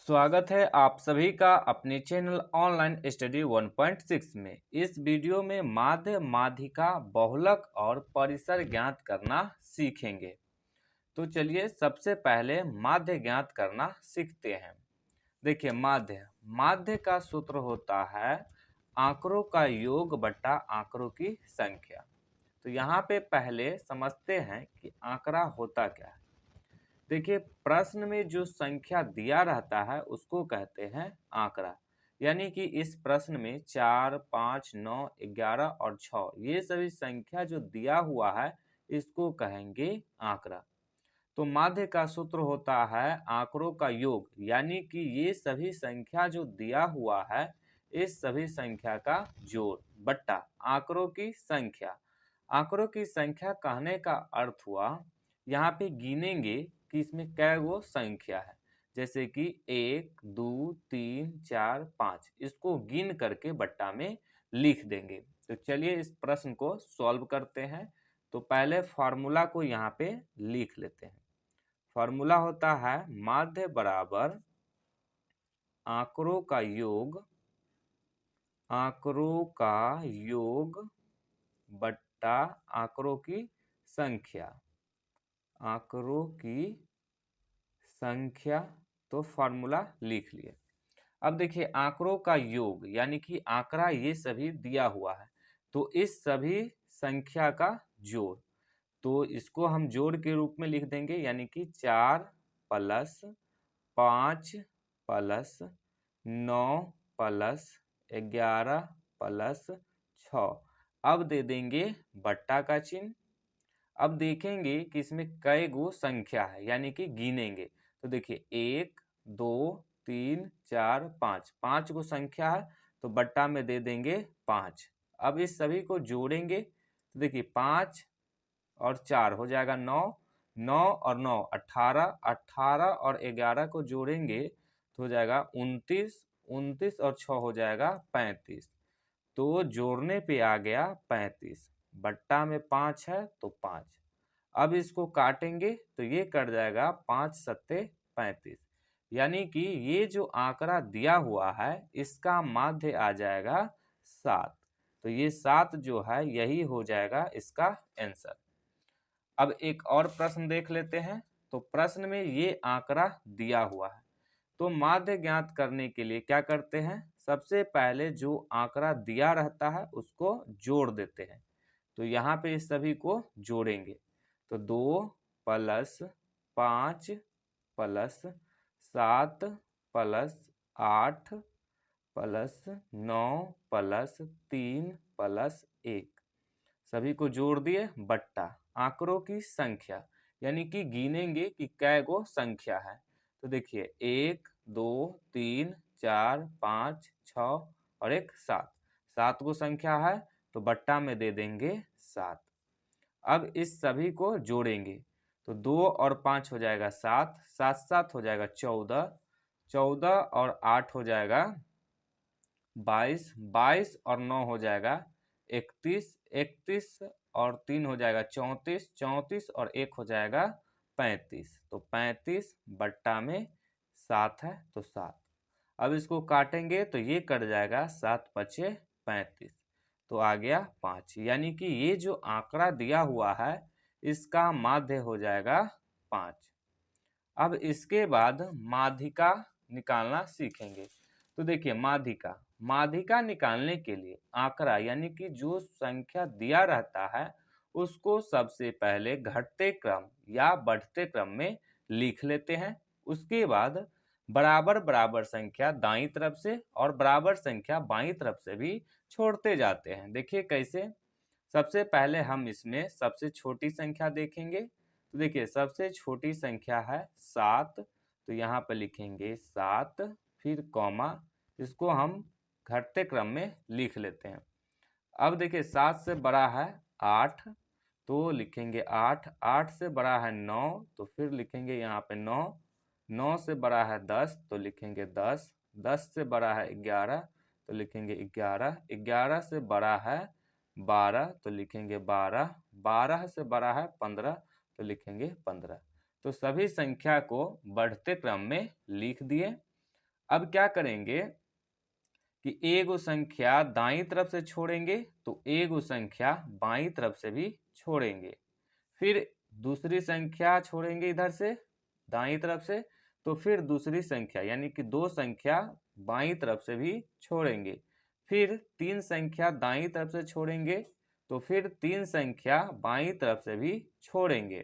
स्वागत है आप सभी का अपने चैनल ऑनलाइन स्टडी 1.6 में। इस वीडियो में माध्य, माध्यिका, बहुलक और परिसर ज्ञात करना सीखेंगे। तो चलिए सबसे पहले माध्य ज्ञात करना सीखते हैं। देखिए माध्य माध्य का सूत्र होता है आंकड़ों का योग बट्टा आंकड़ों की संख्या। तो यहाँ पे पहले समझते हैं कि आंकड़ा होता क्या है। देखिए प्रश्न में जो संख्या दिया रहता है उसको कहते हैं आंकड़ा। यानी कि इस प्रश्न में 4, 5, 9, 11 और 6 ये सभी संख्या जो दिया हुआ है इसको कहेंगे आंकड़ा। तो माध्य का सूत्र होता है आंकड़ों का योग, यानी कि ये सभी संख्या जो दिया हुआ है इस सभी संख्या का जोड़ बट्टा आंकड़ों की संख्या। आंकड़ों की संख्या कहने का अर्थ हुआ यहाँ पे गिनेंगे कि इसमें कै गो संख्या है, जैसे कि 1, 2, 3, 4, 5 इसको गिन करके बट्टा में लिख देंगे। तो चलिए इस प्रश्न को सॉल्व करते हैं। तो पहले फॉर्मूला को यहाँ पे लिख लेते हैं। फॉर्मूला होता है माध्य बराबर आंकड़ों का योग, आंकड़ों का योग बट्टा आंकड़ों की संख्या, आंकड़ों की संख्या। तो फॉर्मूला लिख लिए। अब देखिए आंकड़ों का योग यानी कि आंकड़ा ये सभी दिया हुआ है, तो इस सभी संख्या का जोड़। तो इसको हम जोड़ के रूप में लिख देंगे, यानी कि 4 प्लस 5 प्लस 9 प्लस 11 प्लस 6। अब दे देंगे बट्टा का चिन्ह। अब देखेंगे कि इसमें कई गो संख्या है, यानी कि गिनेंगे। तो देखिए 1, 2, 3, 4, 5 5 गो संख्या है, तो बट्टा में दे देंगे 5। अब इस सभी को जोड़ेंगे तो देखिए 5 और 4 हो जाएगा 9, 9 और 9 18, 18 और 11 को जोड़ेंगे तो हो जाएगा 29, 29 और 6 हो जाएगा 35। तो जोड़ने पे आ गया 35, बट्टा में 5 है तो 5। अब इसको काटेंगे तो ये कट जाएगा 5 सत्ते 35, यानी कि ये जो आंकड़ा दिया हुआ है इसका माध्य आ जाएगा 7। तो ये 7 जो है यही हो जाएगा इसका आंसर। अब एक और प्रश्न देख लेते हैं। तो प्रश्न में ये आंकड़ा दिया हुआ है, तो माध्य ज्ञात करने के लिए क्या करते हैं, सबसे पहले जो आंकड़ा दिया रहता है उसको जोड़ देते हैं। तो यहाँ पे इस सभी को जोड़ेंगे तो 2 plus 5 plus 7 plus 8 plus 9 plus 3 plus 1 सभी को जोड़ दिए बट्टा आंकड़ों की संख्या, यानी कि गिनेंगे कि कै गो संख्या है। तो देखिए 1, 2, 3, 4, 5, 6 और एक 7, 7 गो संख्या है तो बट्टा में दे देंगे 7। अब इस सभी को जोड़ेंगे तो 2 और 5 हो जाएगा 7, 7 7 हो जाएगा 14, 14 और 8 हो जाएगा 22, 22 और 9 हो जाएगा 31, 31 और 3 हो जाएगा 34, 34 और 1 हो जाएगा 35। तो 35 बट्टा में 7 है तो 7। अब इसको काटेंगे तो ये कट जाएगा 7 पचे 35, तो आ गया 5। यानी कि ये जो आंकड़ा दिया हुआ है इसका माध्य हो जाएगा 5। अब इसके बाद माध्यिका निकालना सीखेंगे। तो देखिए माध्यिका, माध्यिका निकालने के लिए आंकड़ा यानी कि जो संख्या दिया रहता है उसको सबसे पहले घटते क्रम या बढ़ते क्रम में लिख लेते हैं। उसके बाद बराबर बराबर संख्या दाईं तरफ से और बराबर संख्या बाईं तरफ से भी छोड़ते जाते हैं। देखिए कैसे। सबसे पहले हम इसमें सबसे छोटी संख्या देखेंगे। तो देखिए सबसे छोटी संख्या है 7, तो यहाँ पर लिखेंगे 7, फिर कॉमा, इसको हम घटते क्रम में लिख लेते हैं। अब देखिए 7 से बड़ा है 8, तो लिखेंगे 8, 8 से बड़ा है 9, तो फिर लिखेंगे यहाँ पे 9, 9 से बड़ा है 10, तो लिखेंगे 10, 10 से बड़ा है 11, तो लिखेंगे 11, 11 से बड़ा है 12, तो लिखेंगे 12, 12 से बड़ा है 15, तो लिखेंगे 15। तो सभी संख्या को बढ़ते क्रम में लिख दिए। अब क्या करेंगे कि एगो संख्या दाईं तरफ से छोड़ेंगे तो एगो संख्या बाईं तरफ से भी छोड़ेंगे, फिर दूसरी संख्या छोड़ेंगे इधर से दाईं तरफ से, तो फिर दूसरी संख्या यानी कि 2 संख्या बाईं तरफ से भी छोड़ेंगे, फिर 3 संख्या दाईं तरफ से छोड़ेंगे तो फिर 3 संख्या बाईं तरफ से भी छोड़ेंगे,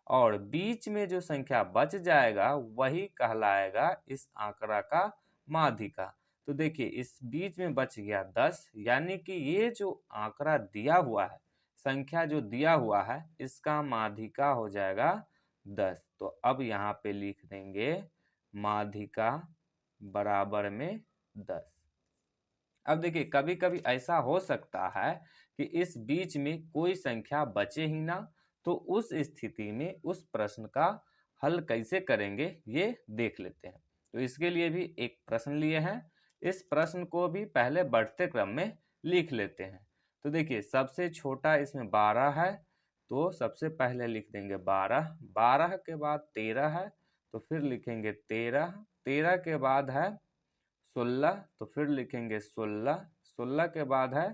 और बीच में जो संख्या बच जाएगा वही कहलाएगा इस आंकड़ा का माध्यिका। तो देखिए इस बीच में बच गया 10, यानी कि ये जो आंकड़ा दिया हुआ है, संख्या जो दिया हुआ है, इसका माध्यिका हो जाएगा 10। तो अब यहाँ पे लिख देंगे माध्यिका बराबर में 10। अब देखिए कभी कभी ऐसा हो सकता है कि इस बीच में कोई संख्या बचे ही ना, तो उस स्थिति में उस प्रश्न का हल कैसे करेंगे ये देख लेते हैं। तो इसके लिए भी एक प्रश्न लिए हैं, इस प्रश्न को भी पहले बढ़ते क्रम में लिख लेते हैं। तो देखिए सबसे छोटा इसमें 12 है, तो सबसे पहले लिख देंगे 12, 12 के बाद 13 है तो फिर लिखेंगे 13, 13 के बाद है 16 तो फिर लिखेंगे 16, 16 के बाद है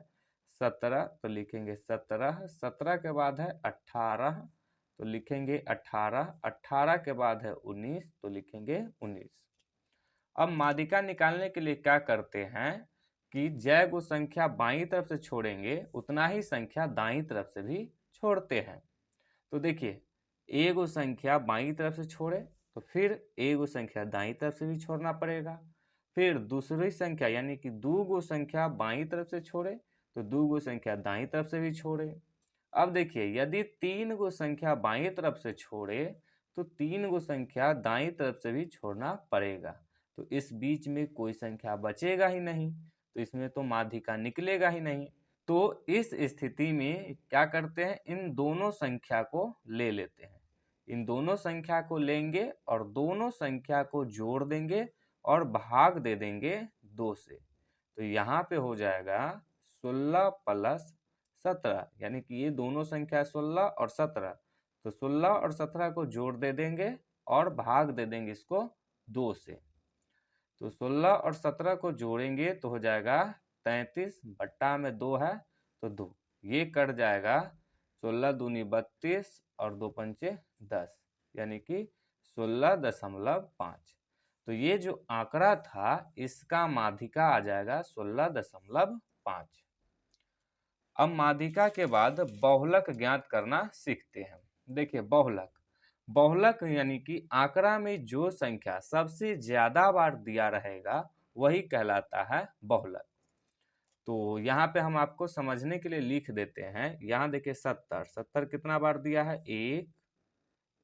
17 तो लिखेंगे 17, 17 के बाद है 18 तो लिखेंगे 18, 18 के बाद है 19 तो लिखेंगे 19। अब माध्यिका निकालने के लिए क्या करते हैं कि जय गो संख्या बाईं तरफ से छोड़ेंगे उतना ही संख्या दाईं तरफ से भी छोड़ते हैं। तो देखिए एगो संख्या बाईं तरफ से छोड़े तो फिर एगो संख्या दाईं तरफ से भी छोड़ना पड़ेगा, फिर दूसरी संख्या यानी कि 2 गो संख्या बाईं तरफ से छोड़े तो 2 गो संख्या दाईं तरफ से भी छोड़े। अब देखिए यदि 3 गो संख्या बाईं तरफ से छोड़े तो 3 गो संख्या दाईं तरफ से भी छोड़ना पड़ेगा, तो इस बीच में कोई संख्या बचेगा ही नहीं, तो इसमें तो माध्यिका निकलेगा ही नहीं। तो इस स्थिति में क्या करते हैं, इन दोनों संख्या को ले लेते हैं, इन दोनों संख्या को लेंगे और दोनों संख्या को जोड़ देंगे और भाग दे देंगे 2 से। तो यहाँ पे हो जाएगा 16 प्लस 17, यानी कि ये दोनों संख्या 16 और 17, तो 16 और 17 को जोड़ दे देंगे और भाग दे देंगे इसको 2 से। तो 16 और 17 को जोड़ेंगे तो हो जाएगा 33, बट्टा में 2 है तो 2, ये कट जाएगा 16 दूनी 32 और 2 पंचे 10, यानी कि 16.5। तो ये जो आंकड़ा था इसका माध्यिका आ जाएगा 16.5। अब माध्यिका के बाद बहुलक ज्ञात करना सीखते हैं। देखिए बहुलक, बहुलक यानी कि आंकड़ा में जो संख्या सबसे ज्यादा बार दिया रहेगा वही कहलाता है बहुलक। तो यहाँ पे हम आपको समझने के लिए लिख देते हैं, यहाँ देखिए 70, 70 कितना बार दिया है, एक,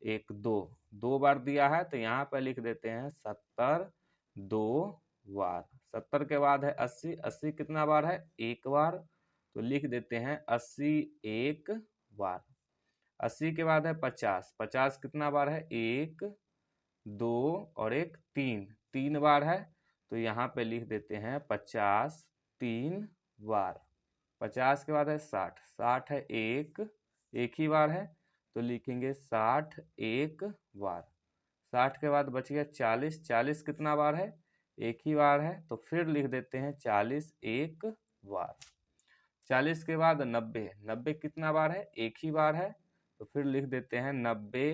एक, दो बार दिया है, तो यहाँ पे लिख देते हैं 70 2 बार। 70 के बाद है 80, 80 कितना बार है, एक बार, तो लिख देते हैं 80 एक बार। 80 के बाद है 50, 50 कितना बार है, एक, दो और एक, तीन, तीन बार है, तो यहाँ पे लिख देते हैं 50 3 बार। 50 के बाद है 60, 60 है एक ही बार है, तो लिखेंगे 60 एक बार। 60 के बाद बच गया 40, 40 कितना बार है, एक ही बार है, तो फिर लिख देते हैं 40 एक बार। 40 के बाद 90, 90 कितना बार है, एक ही बार है, तो फिर लिख देते हैं 90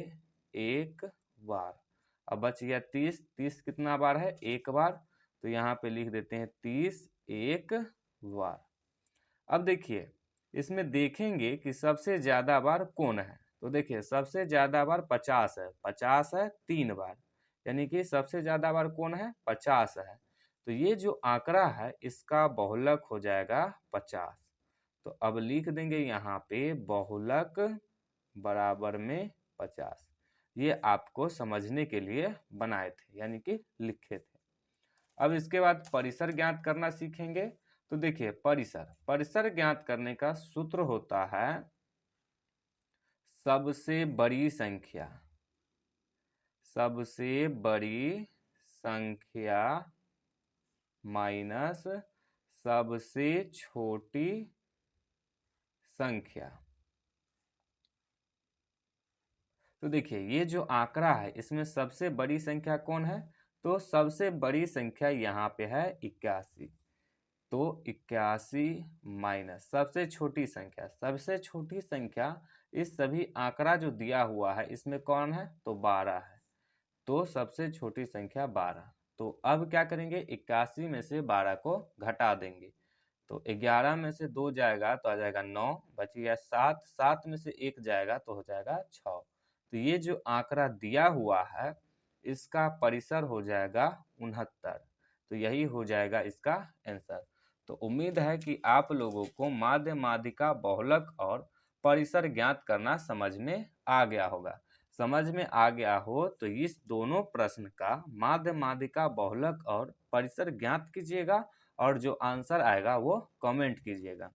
एक बार। अब बच गया 30, 30 कितना बार है, एक बार, तो यहाँ पे लिख देते हैं 30 एक बार। अब देखिए इसमें देखेंगे कि सबसे ज्यादा बार कौन है, तो देखिए सबसे ज्यादा बार 50 है, 50 है 3 बार, यानी कि सबसे ज्यादा बार कौन है, 50 है, तो ये जो आंकड़ा है इसका बहुलक हो जाएगा 50। तो अब लिख देंगे यहाँ पे बहुलक बराबर में 50। ये आपको समझने के लिए बनाए थे, यानी कि लिखे थे। अब इसके बाद परिसर ज्ञात करना सीखेंगे। तो देखिए परिसर, परिसर ज्ञात करने का सूत्र होता है सबसे बड़ी संख्या, सबसे बड़ी संख्या माइनस सबसे छोटी संख्या। तो देखिए ये जो आंकड़ा है इसमें सबसे बड़ी संख्या कौन है, तो सबसे बड़ी संख्या यहाँ पे है 81। तो 81 माइनस सबसे छोटी संख्या इस सभी आंकड़ा जो दिया हुआ है इसमें कौन है, तो 12 है। तो सबसे छोटी संख्या 12। तो अब क्या करेंगे, 81 में से 12 को घटा देंगे। तो 11 में से 2 जाएगा तो आ जाएगा 9, बच गया 7, 7 में से 1 जाएगा तो हो जाएगा 6। तो ये जो आंकड़ा दिया हुआ है इसका परिसर हो जाएगा 69। तो यही हो जाएगा इसका आंसर। तो उम्मीद है कि आप लोगों को माध्य माध्यिका बहुलक और परिसर ज्ञात करना समझ में आ गया होगा। समझ में आ गया हो तो इस दोनों प्रश्न का माध्य माध्यिका बहुलक और परिसर ज्ञात कीजिएगा और जो आंसर आएगा वो कमेंट कीजिएगा।